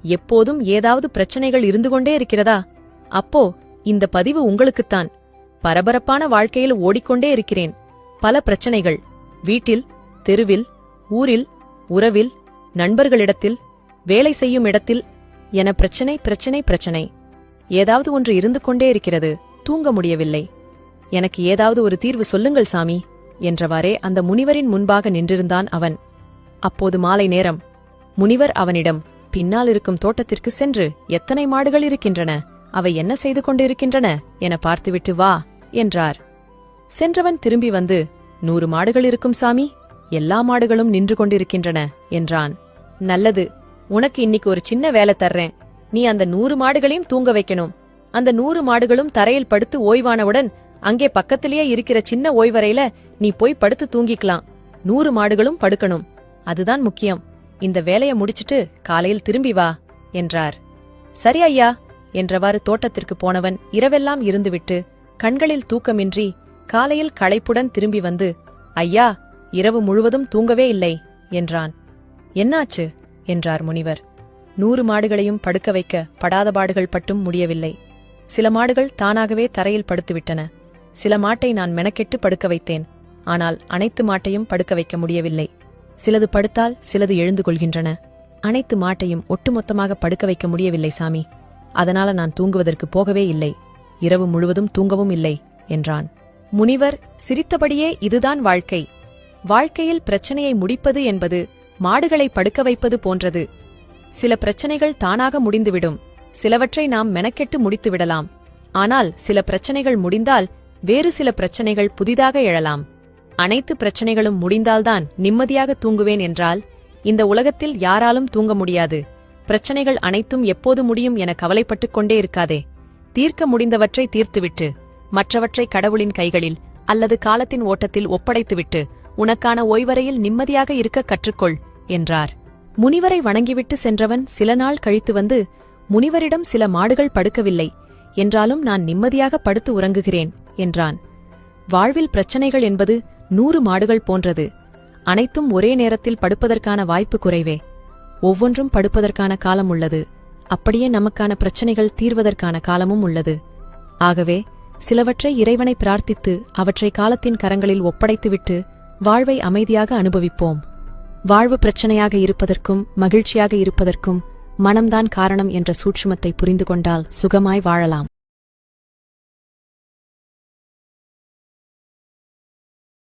எப்போதும் ஏதாவது பிரச்சனைகள் இருந்து கொண்டே இருக்கிறதா? அப்போ இந்த பதிவு உங்களுக்குத்தான். பரபரப்பான வாழ்க்கையில் ஓடிக்கொண்டே இருக்கிறேன். பல பிரச்சனைகள். வீட்டில், தெருவில், ஊரில், உறவில், நண்பர்களிடத்தில், வேலை செய்யும் இடத்தில் என பிரச்சனை பிரச்சனை பிரச்சனை. ஏதாவது ஒன்று இருந்து கொண்டே இருக்கிறது. தூங்க முடியவில்லை. எனக்கு ஏதாவது ஒரு தீர்வு சொல்லுங்கள் சாமி என்றவாறே அந்த முனிவரின் முன்பாக நின்றிருந்தான் அவன். அப்போது மாலை நேரம். முனிவர் அவனிடம், பின்னால் இருக்கும் தோட்டத்திற்கு சென்று எத்தனை மாடுகள் இருக்கின்றன, அவை என்ன செய்து கொண்டிருக்கின்றன என பார்த்துவிட்டு வா என்றார். சென்றவன் திரும்பி வந்து, 100 மாடுகள் இருக்கும் சாமி, எல்லா மாடுகளும் நின்று கொண்டிருக்கின்றன என்றான். நல்லது, உனக்கு இன்னைக்கு ஒரு சின்ன வேலை தர்றேன். நீ அந்த 100 மாடுகளையும் தூங்க வைக்கணும். அந்த 100 மாடுகளும் தரையில் படுத்து ஓய்வானவுடன் அங்கே பக்கத்திலேயே இருக்கிற சின்ன ஓய்வறையில நீ போய் படுத்து தூங்கிக்கலாம். 100 மாடுகளும் படுக்கணும். அதுதான் முக்கியம். இந்த வேலையை முடிச்சிட்டு காலையில் திரும்பி வா என்றார். சரி ஐயா என்றவாறு தோட்டத்திற்கு போனவன் இரவெல்லாம் இருந்துவிட்டு கண்களில் தூக்கமின்றி காலையில் களைப்புடன் திரும்பி வந்து, ஐயா, இரவு முழுவதும் தூங்கவே இல்லை என்றான். என்னாச்சு என்றார் முனிவர். 100 மாடுகளையும் படுக்க வைக்க படாத பாடுகள் பட்டும் முடியவில்லை. சில மாடுகள் தானாகவே தரையில் படுத்துவிட்டன. சில மாட்டை நான் மெனக்கெட்டு படுக்க வைத்தேன். ஆனால் அனைத்து மாட்டையும் படுக்க வைக்க முடியவில்லை. சிலது படுத்தால் சிலது எழுந்து கொள்கின்றன. அனைத்து மாட்டையும் ஒட்டுமொத்தமாக படுக்க வைக்க முடியவில்லை சாமி. அதனால நான் தூங்குவதற்கு போகவே இல்லை. இரவு முழுவதும் தூங்கவும் இல்லை என்றான். முனிவர் சிரித்தபடியே, இதுதான் வாழ்க்கை. வாழ்க்கையில் பிரச்சனையை முடிப்பது என்பது மாடுகளை படுக்க வைப்பது போன்றது. சில பிரச்சனைகள் தானாக முடிந்துவிடும். சிலவற்றை நாம் மெனக்கெட்டு முடித்துவிடலாம். ஆனால் சில பிரச்சனைகள் முடிந்தால் வேறு சில பிரச்சனைகள் புதிதாக எழலாம். அனைத்து பிரச்சனைகளும் முடிந்தால்தான் நிம்மதியாக தூங்குவேன் என்றால் இந்த உலகத்தில் யாராலும் தூங்க முடியாது. பிரச்சனைகள் அனைத்தும் எப்போது முடியும் என கவலைப்பட்டுக் கொண்டே இருக்காதே. தீர்க்க முடிந்தவற்றை தீர்த்துவிட்டு மற்றவற்றை கடவுளின் கைகளில் அல்லது காலத்தின் ஓட்டத்தில் ஒப்படைத்துவிட்டு உனக்கான ஓய்வறையில் நிம்மதியாக இருக்க கற்றுக்கொள் என்றார். முனிவரை வணங்கிவிட்டு சென்றவன் சில நாள் கழித்து வந்து, முனிவரிடம் சில மாடுகள் படுக்கவில்லை என்றாலும் நான் நிம்மதியாக படுத்து உறங்குகிறேன் என்றான். வாழ்வில் பிரச்சனைகள் என்பது 100 மாடுகள் போன்றது. அனைத்தும் ஒரே நேரத்தில் படுப்பதற்கான வாய்ப்பு குறைவே. ஒவ்வொன்றும் படுப்பதற்கான காலம் உள்ளது. அப்படியே நமக்கான பிரச்சனைகள் தீர்வதற்கான காலமும் உள்ளது. ஆகவே சிலவற்றை இறைவனை பிரார்த்தித்து அவற்றை காலத்தின் கரங்களில் ஒப்படைத்துவிட்டு வாழ்வை அமைதியாக அனுபவிப்போம். வாழ்வு பிரச்சனையாக இருப்பதற்கும் மகிழ்ச்சியாக இருப்பதற்கும் மனம்தான் காரணம் என்ற சூட்சுமத்தை புரிந்து கொண்டால் சுகமாய் வாழலாம்.